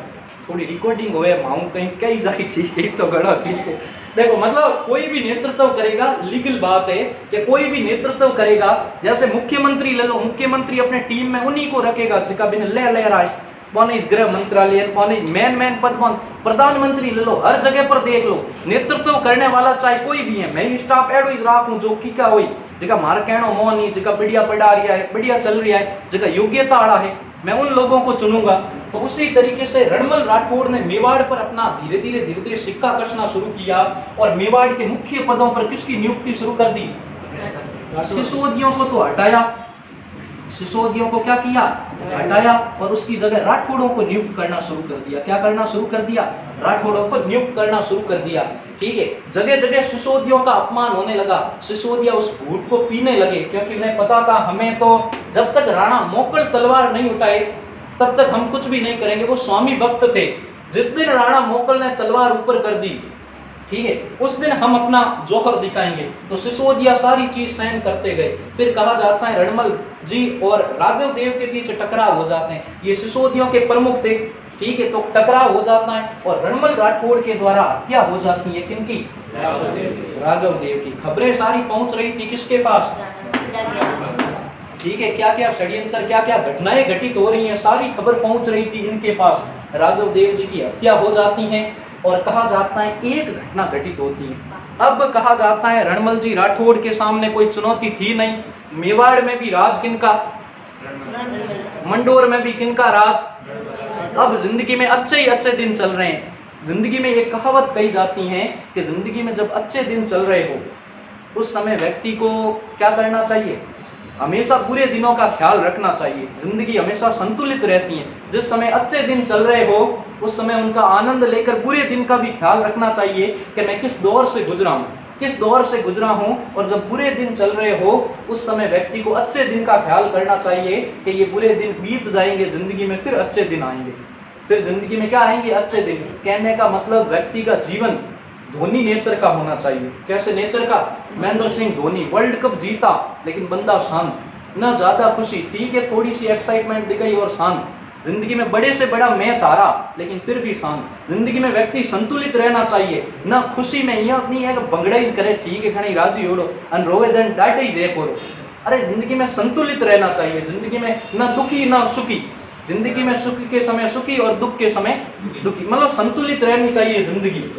थोड़ी रिकॉर्डिंग होए माऊ कहीं कई जाई थी तो गड़ा ठीक है। देखो मतलब कोई भी नेतृत्व करेगा, लीगल बात है कि कोई भी नेतृत्व करेगा, जैसे मुख्यमंत्री ले लो, मुख्यमंत्री अपने टीम में उन्हीं को रखेगा जिसका बिना लहर आए। कौन इस गृह मंत्रालय, कौन मेन पद, कौन प्रधानमंत्री ले लो, हर जगह पर देख लो नेतृत्व करने वाला चाहे कोई भी है, मैं स्टाफ एडो इस राखूं जो की का हुई जगह मार कहनो मोन नहीं, जगह बढ़िया पढ़ा रहा है, बढ़िया चल रहा है, जगह योग्यता आड़ा है, मैं उन लोगों को चुनूंगा। तो उसी तरीके से रणमल राठौड़ ने मेवाड़ पर अपना धीरे धीरे सिक्का कसना शुरू किया और मेवाड़ के मुख्य पदों पर किसकी नियुक्ति शुरू कर दी? सिसोदियों को तो हटाया, सिसोदियों को क्या किया? हटाया और उसकी जगह राठौड़ों को नियुक्त करना शुरू कर दिया। क्या करना शुरू कर दिया? राठौड़ों को नियुक्त करना शुरू कर दिया। ठीक है, जगह जगह सिसोदियों का अपमान होने लगा, सिसोदिया उस घूट को पीने लगे क्योंकि उन्हें पता था हमें तो जब तक राणा मोकल तलवार नहीं उठाए तब तक हम कुछ भी नहीं करेंगे। वो स्वामी भक्त थे, जिस दिन राणा मोकल ने तलवार ऊपर कर दी, ठीक है, उस दिन हम अपना जौहर दिखाएंगे। तो सिसोदिया सारी चीज सहन करते गए। फिर कहा जाता है रणमल जी और राघव देव के बीच टकराव हो जाते हैं, ये सिसोदियों के प्रमुख थे, ठीक है, तो टकराव हो जाता है और रणमल राठौड़ के द्वारा हत्या हो जाती है। किनकी? राघव देव की। खबरें सारी पहुंच रही थी किसके पास? ठीक है, क्या क्या षड्यंत्र, क्या क्या घटनाएं घटित हो रही हैं, सारी खबर पहुंच रही थी इनके पास। राघव देव जी की हत्या हो जाती है और कहा जाता है एक घटना घटित होती है। अब कहा जाता है रणमल जी राठौड़ के सामने कोई चुनौती थी नहीं। मेवाड़ में भी राज किनका? मंडोर में भी किनका राज? अब जिंदगी में अच्छे ही अच्छे दिन चल रहे हैं। जिंदगी में एक कहावत कही जाती है कि जिंदगी में जब अच्छे दिन चल रहे हो उस समय व्यक्ति को क्या करना चाहिए? हमेशा बुरे दिनों का ख्याल रखना चाहिए। जिंदगी हमेशा संतुलित रहती है। जिस समय अच्छे दिन चल रहे हो उस समय उनका आनंद लेकर बुरे दिन का भी ख्याल रखना चाहिए कि मैं किस दौर से गुजरा हूँ, किस दौर से गुजरा हूँ। और जब बुरे दिन चल रहे हो उस समय व्यक्ति को अच्छे दिन का ख्याल करना चाहिए कि ये बुरे दिन बीत जाएंगे, जिंदगी में फिर अच्छे दिन आएंगे। फिर जिंदगी में क्या आएंगे? अच्छे दिन। कहने का मतलब व्यक्ति का जीवन धोनी नेचर का होना चाहिए। कैसे नेचर का? महेंद्र सिंह धोनी वर्ल्ड कप जीता लेकिन बंदा शांत, न ज्यादा खुशी, ठीक है, थोड़ी सी एक्साइटमेंट दिखाई और शांत। जिंदगी में बड़े से बड़ा मैच हारा लेकिन फिर भी शांत। जिंदगी में व्यक्ति संतुलित रहना चाहिए, न खुशी में यह नहीं है कि बंगड़ाई करे, ठीक है, खड़ी राजी होड़ो अन रोवेज एंड डाटे जे करो। अरे जिंदगी में संतुलित रहना चाहिए। जिंदगी में न दुखी न सुखी, जिंदगी में सुख के समय सुखी और दुख के समय दुखी, मतलब संतुलित रहनी चाहिए जिंदगी।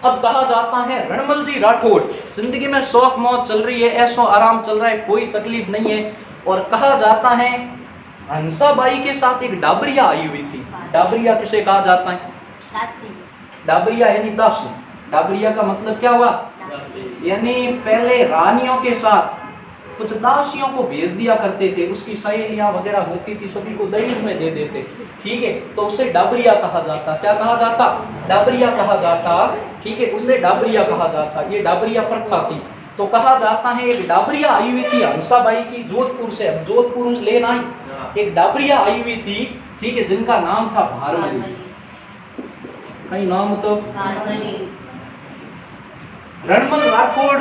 अब कहा जाता है रणमल जी राठौड़ जिंदगी में शौक मौज चल रही है, ऐशो आराम चल रहा है, कोई तकलीफ नहीं है। और कहा जाता है हंसाबाई के साथ एक डाबरिया आई हुई थी। डाबरिया किसे कहा जाता है? डाबरिया यानी दासी। डाबरिया का मतलब क्या हुआ? यानी पहले रानियों के साथ कुछ दासियों को भेज दिया करते थे, उसकी सहेलियां वगैरह होती थी, सभी को दहेज में दे देते, ठीक है, तो उसे डाबरिया कहा जाता। क्या कहा जाता? डाबरिया कहा जाता, ठीक है, उसे डाबरिया कहा जाता। ये डाबरिया प्रथा थी। तो कहा जाता है एक डाबरिया आई हुई थी हंसाबाई की जोधपुर से, जोधपुर लेना एक डाबरिया आई हुई थी, ठीक है, जिनका नाम था भारमली। कहीं नाम तो रणमल राठौड़,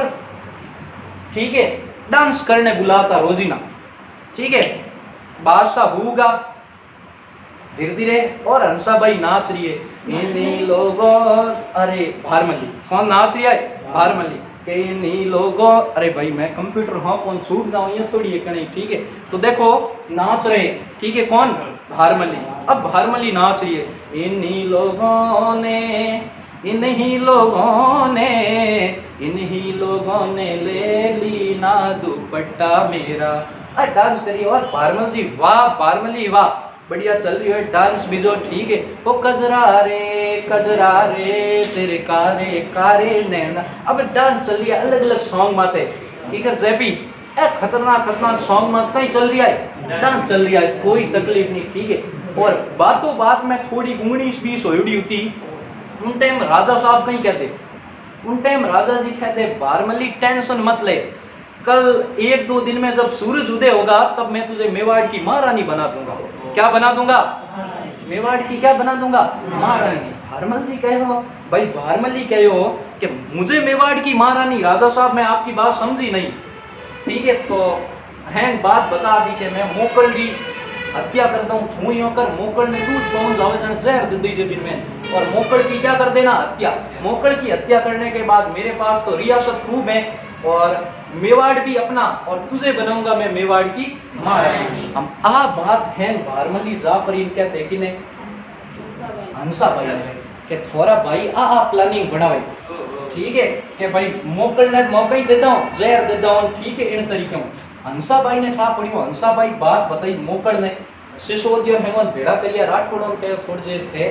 ठीक है, डांस करने बुलाता रोजीना, ठीक है, बादशाह होगा धीरे धीरे और हंसाबाई नाच रही है। इन्हीं लोगों, अरे भारमली, कौन नाच रही है? भारमली के इन्हीं लोगों, अरे भाई मैं कंप्यूटर हाँ कौन छूट जाऊं, ये थोड़ी है कहीं, ठीक है, तो देखो नाच रहे, ठीक है, कौन? भारमली। अब भारमली नाच रही है, इन्हीं लोगों ने, इन्हीं लोगों ने, इन्हीं लोगों ने ले ली ना दुपट्टा मेरा। डांस करिए और भारमल जी वाह, भारमली वाह, बढ़िया चल रही है डांस भी जो, ठीक है। वो कजरा रे तेरे कारे कारे नैना। अब डांस चल रही है अलग अलग सॉन्ग माते, ठीक है, जेबी खतरनाक खतरनाक सॉन्ग मत कहीं चल रहा है, डांस चल रहा है, कोई तकलीफ नहीं, ठीक है। और बातों बात में थोड़ी 19-20 होती, उन टाइम राजा साहब कहीं कहते, उन टाइम राजा जी कहते भारमली टेंशन मत ले, कल 1-2 दिन में जब सूरज उदय होगा तब मैं तुझे मेवाड़ की महारानी बना दूंगा। क्या बना दूंगा? मेवाड़ की क्या बना दूंगा? महारानी। भारमल जी कहे हो, भाई भारमली कहे हो कि मुझे मेवाड़ की महारानी, राजा साहब मैं आपकी बात समझी नहीं, ठीक है। तो हैं बात बता दी कि मैं मोकल की हत्या कर दूं, थूई होकर मोकल ने दूध पहुंच जावे जन जहर दे दी जमीन में, और मोकल की क्या कर देना? हत्या। मोकल की हत्या करने के बाद मेरे पास तो रियासत खूब है और मेवाड़ भी अपना, और तुझे बनाऊंगा मैं मेवाड़ की महारानी। हम आ बात है भारमली जाफरीन कहते कि ने हंसा भाई ने कि थोड़ा भाई आ प्लानिंग बनावे, ठीक है, कि भाई मोकल ने मौका ही देता हूं, जहर देता हूं, ठीक है, इन तरीकों। हंसा भाई ने ठा पड़ी, हंसा भाई बात बताई मोकल ने, सिसोदियो हेमन भेड़ा करिया राठौड़ों के थोड़े जे थे,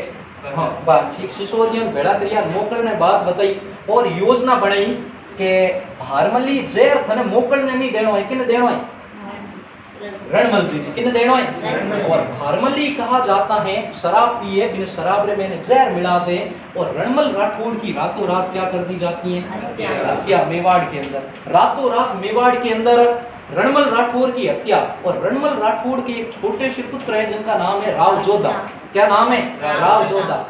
हाँ बात ठीक, सिसोदियो भेड़ा करिया, मोकल ने बात बताई और योजना बनाई कि भारमली जहर थने मोकल ने नहीं देनो है, किने देनो है? रणमल जी ने। किने देनो है? और भारमली कहा जाता है शराब पिए बिन शराब रे मैंने जहर मिला दे, और रणमल राठौड़ की रातों रात क्या कर दी जाती है? हत्या मेवाड़ के अंदर। रातों रात मेवाड़ के अंदर रणमल राठौड़ की हत्या। और रणमल राठौड़ के एक छोटे से पुत्र है जिनका नाम है राव जोधा। क्या नाम है? राव जोधा।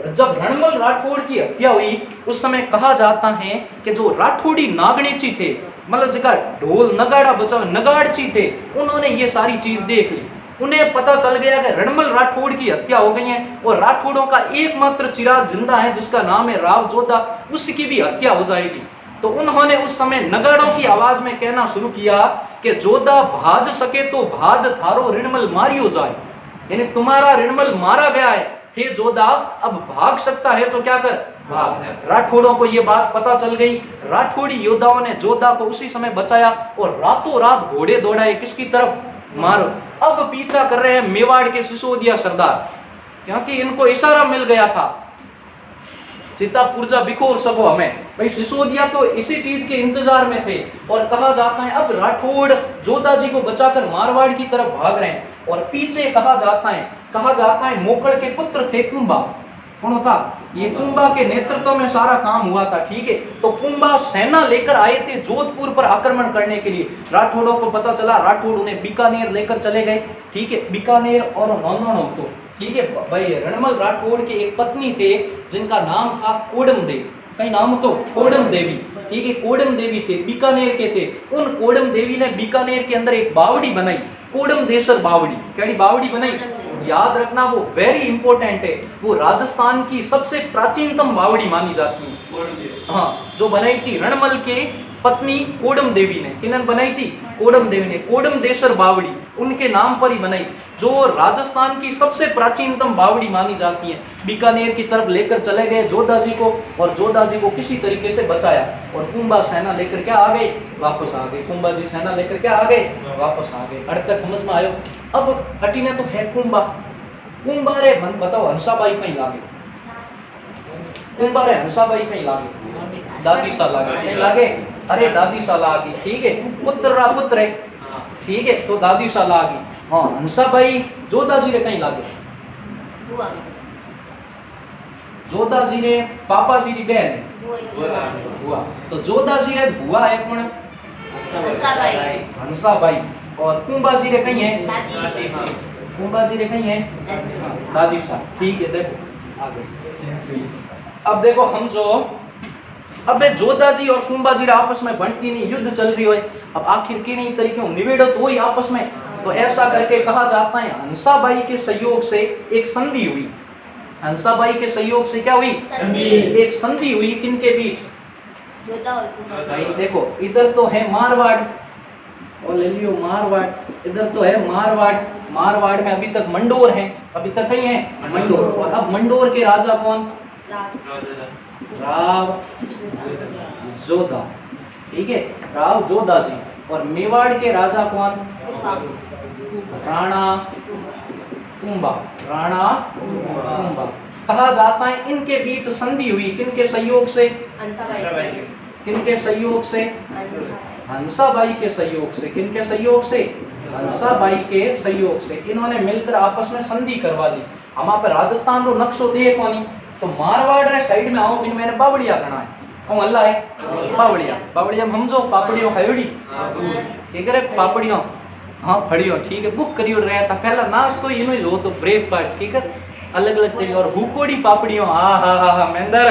जब रणमल राठौड़ की हत्या हुई उस समय कहा जाता है कि जो राठौड़ी नागणेची थे, मतलब जगह ढोल नगाड़ा बचा नगाड़ची थे, उन्होंने ये सारी चीज देख ली। उन्हें पता चल गया कि रणमल राठौड़ की हत्या हो गई है और राठौड़ों का एकमात्र चिराग जिंदा है जिसका नाम है राव जोधा, उसकी भी हत्या हो जाएगी। तो उन्होंने उस समय नगाड़ों की आवाज में कहना शुरू किया कि जोधा भाज सके तो भाज, थारो रणमल मारियो जाए, यानी तुम्हारा रणमल मारा गया है, हे जोधा अब भाग सकता है तो क्या कर? भाग। राठौड़ों को ये बात पता चल गई। राठौड़ी योद्धाओं ने जोधा को उसी समय बचाया और रातों रात घोड़े दौड़ाए किसकी तरफ? मारो। अब पीछा कर रहे हैं मेवाड़ के सिसोदिया सरदार, क्योंकि इनको इशारा मिल गया था चिता पुर्जा बिखोर सको हमें, भाई सिसोदिया तो इसी चीज के इंतजार में थे। और कहा जाता है अब राठौड़ जोधा जी को बचाकर मारवाड़ की तरफ भाग रहे हैं, और पीछे कहा जाता है मोकल के पुत्र थे कुंभा। कौन था ये? कुंभा के नेतृत्व में सारा काम हुआ था, ठीक है। तो कुंभा सेना लेकर आए थे जोधपुर पर आक्रमण करने के लिए। राठौड़ों को पता चला, राठौड़ उन्हें बीकानेर लेकर चले गए, ठीक है, बीकानेर और नौनानो तो, ठीक है। भाई रणमल राठौड़ के एक पत्नी थे जिनका नाम था कोडम देवी, कहीं नाम तो कोडम देवी, ठीक है, कोडम देवी थे, बीकानेर के थे। उन कोडम देवी ने बीकानेर के अंदर एक बावड़ी बनाई, कोडम देसर बावड़ी। क्या बावड़ी बनाई? याद रखना, वो वेरी इंपॉर्टेंट है, वो राजस्थान की सबसे प्राचीनतम बावड़ी मानी जाती है। हाँ, जो बनाई थी रणमल के पत्नी कोडम देवी ने। किन्होंने बनाई थी? कोडम देवी ने। कोडम देसर बावड़ी उनके नाम पर ही बनाई, जो राजस्थान की सबसे प्राचीनतम बावड़ी मानी जाती है। बीकानेर की तरफ लेकर चले गए जोधा जी को, और जोधा जी को किसी तरीके से बचाया, और कुंभा सेना लेकर क्या आ गए? वापस आ गए। कुंभा जी सेना लेकर क्या आ गए? वापस आ गए। अरे तक समझ में आयो? अब हटीने तो है कुंभा, कुंभा रे बताओ हंसाबाई कहीं लागे? कुंभा रे हंसाबाई कहीं लागे? दादी सा लागे, कहीं लागे? अरे दादी सा लागी, ठीक है, पुत्र रा पुत्र है, ठीक है, तो दादी सा लागी। हाँ, हंसाबाई जोधा जी रे कहीं लागे? जोधा जी रे पापा जी री बहन है बुआ, तो जोधा जी रे बुआ है कौन? हंसाबाई। और कुंभा जी रे कहीं है? कुंभा जी रे कहीं है? दादी सा, ठीक है। देखो आगे, अब देखो हम जो अब जोधा जी और कुंभा जी आपस में बनती नहीं, युद्ध चल रही है। अब आखिर किन्हीं तरीके निवेड़ो तो वही आपस में, तो ऐसा करके कहा जाता है हंसाबाई के सहयोग से एक संधि हुई। हंसाबाई के सहयोग से क्या हुई? एक संधि हुई। किनके बीच? भाई देखो, इधर तो है मारवाड़, और ले लियो मारवाड़, इधर तो है मारवाड़। मारवाड़ में अभी तक मंडोर है, अभी तक कहीं है मंडोर। और अब मंडोर के राजा कौन? राव जोधा, ठीक है, राव जोधा जी। और मेवाड़ के राजा कौन? राणा कुंभा, राणा कुंभा। कहा जाता है इनके बीच संधि हुई, किनके सहयोग से? किनके सहयोग से? हंसाबाई के सहयोग से। किनके सहयोग से? हंसाबाई के सहयोग से इन्होंने मिलकर आपस में संधि करवा ली। हम आप राजस्थान रो नक्शो देख कोनी तो मारवाड़ रे साइड में आओ बिन मैंने बावड़िया गणा है ओ अल्लाह है बावड़िया बावड़िया समझो पापड़ियों खायोड़ी के करे पापड़ियों हाँ फड़ियो ठीक है बुक करियो रहा था पहला नाश्तो इनो ही लो तो ब्रेकफास्ट ठीक है अलग अलग तरीके और हुकोड़ी पापड़ियों हा मेंदर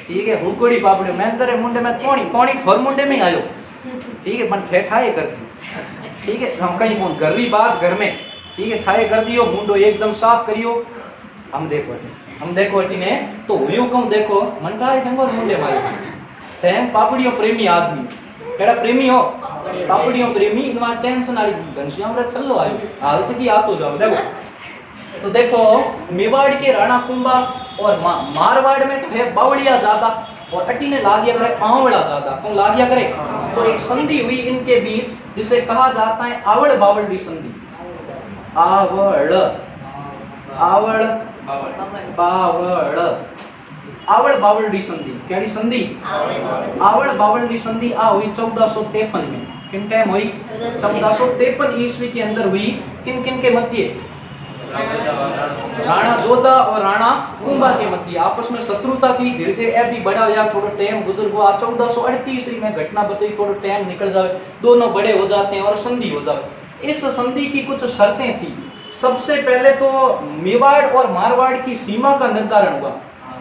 ठीक है हुकोड़ी पापड़ियों मेंदर मुंडे में कोणी कोणी थोर मुंडे में आयो ठीक है मन थे ठाए कर दी ठीक है हम कहीं बोल घर री बात घर में ठीक है ठाए कर दियो मुंडो एकदम साफ करियो हम देखो ने तो हुयो कम देखो मन ठाए कंगोर मुंडे मारे थे पापड़ियों प्रेमी आदमी केड़ा प्रेमी हो पापड़ियों प्रेमी इनवा टेंशन वाली घनश्याम रे थल्लो आयो हाल तक ही आतो जाओ देखो तो देखो मेवाड़ के राणा कुंभा और मारवाड़ में तो है बावड़िया ज्यादा और अटी ने लागिया करे आंवला ज्यादा कौन लागिया करे तो एक संधि हुई इनके बीच जिसे कहा जाता है आवड़ बावड़ी संधि आवड़ आवड़ बावड़ आवड़ बावड़ी संधि केड़ी संधि आवड़ बावड़ी संधि आ हुई 1453 में किन टाइम हुई 1453 ईस्वी के अंदर हुई किन किन के मध्य राणा जोधा और राणा कुंभा के मध्य आपस में शत्रुता थी धीरे धीरे ए भी बढ़ा या थोड़ा टाइम गुजर गया 1438 में घटना बताई थोड़ा टाइम निकल जाए दोनों बड़े हो जाते हैं और संधि हो जाए। इस संधि की कुछ शर्तें थी। सबसे पहले तो मेवाड़ और मारवाड़ की सीमा का निर्धारण हुआ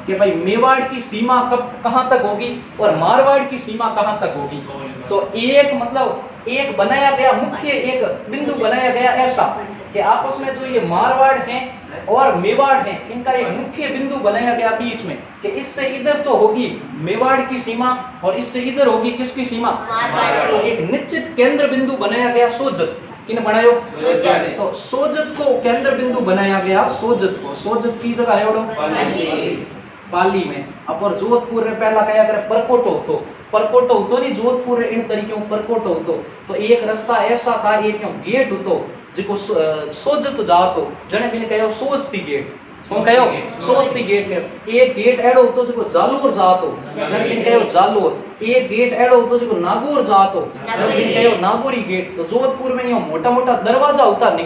कि भाई मेवाड़ की सीमा कब कहाँ तक होगी और मारवाड़ की सीमा कहाँ तक होगी। तो एक मतलब एक बनाया गया मुख्य एक बिंदु बनाया गया ऐसा कि आपस में जो ये मारवाड़ हैं और मेवाड़ हैं इनका एक मुख्य बिंदु बनाया गया बीच में कि इससे इधर तो होगी मेवाड़ की सीमा और इससे इधर होगी किसकी सीमा तो एक निश्चित केंद्र बिंदु बनाया गया सोजत किन बनायो तो सोजत को केंद्र बिंदु बनाया गया सोजत की जगह है पाली में अब और जोधपुर रे पहला कया करे परकोटो तो नहीं जोधपुर रे इन तरीके परकोटो तो एक रास्ता ऐसा था एक गेट होतो जिको सोजत जातो जने बिन कयो सोजती गेट कौन कयो सोजती गेट एक गेट एडो होतो जिको जालोर जातो जने बिन कयो जालोर एक गेट एडो होतो जिको नागौर जातो जने बिन कयो नागौरी गेट। तो जोधपुर में यो मोटा मोटा दरवाजा होता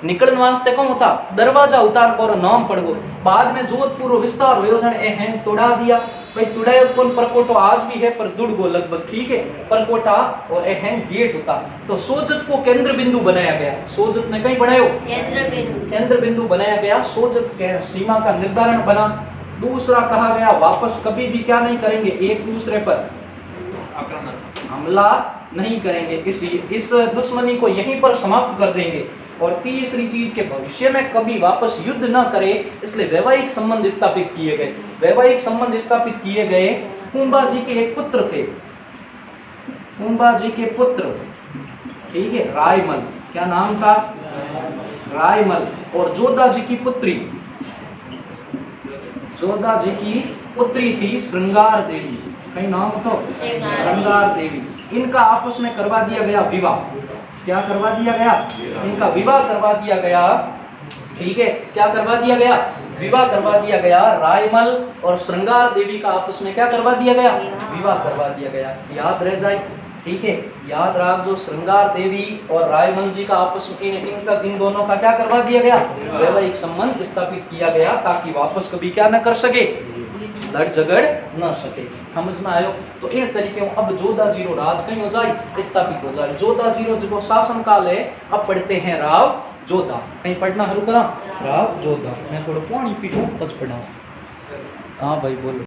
निकलने वास्ते कौन होता दरवाजा उतार और नाम पड़ गो। बाद में जोधपुर विस्तार हुयो जन ए हैं तोड़ा दिया भाई तुड़ायो कौन परकोटो आज भी है पर दुड़ गो लगभग ठीक है परकोटा और ए हैं गेट होता। तो सोजत को केंद्र बिंदु बनाया गया सोजत ने कहीं बनायो केंद्र बिंदु बनाया गया सोजत के सीमा का निर्धारण बना। दूसरा कहा गया वापस कभी भी क्या नहीं करेंगे एक दूसरे पर हमला नहीं करेंगे इस दुश्मनी को यहीं पर समाप्त कर देंगे। और तीसरी चीज के भविष्य में कभी वापस युद्ध न करे इसलिए वैवाहिक संबंध स्थापित किए गए। कुंभा जी के एक पुत्र थे ठीक है रायमल क्या नाम था रायमल और जोधा जी की पुत्री थी श्रृंगार देवी कहीं नाम तो श्रृंगार देवी। इनका आपस में करवा दिया गया विवाह क्या करवा दिया गया इनका विवाह करवा दिया गया ठीक है क्या करवा दिया गया विवाह करवा दिया गया रायमल और श्रृंगार देवी का आपस में क्या करवा दिया गया विवाह करवा दिया गया। याद रह जाए ठीक है याद रख जो श्रृंगार देवी और रायमल जी का आपस में इन दोनों का क्या करवा दिया गया वैवाहिक संबंध स्थापित किया गया ताकि वापस कभी क्या न कर सके लड़ झगड़ न सके। समझ में आयो। तो इन तरीके अब जोधा जीरो राज कहीं हो जाए स्थापित हो जाए। जोधा जीरो जो शासन काल है अब पढ़ते हैं राव जोधा कहीं पढ़ना शुरू करा राव जोधा मैं थोड़ा पानी पीटूं पच पढ़ाऊं हाँ भाई बोलो।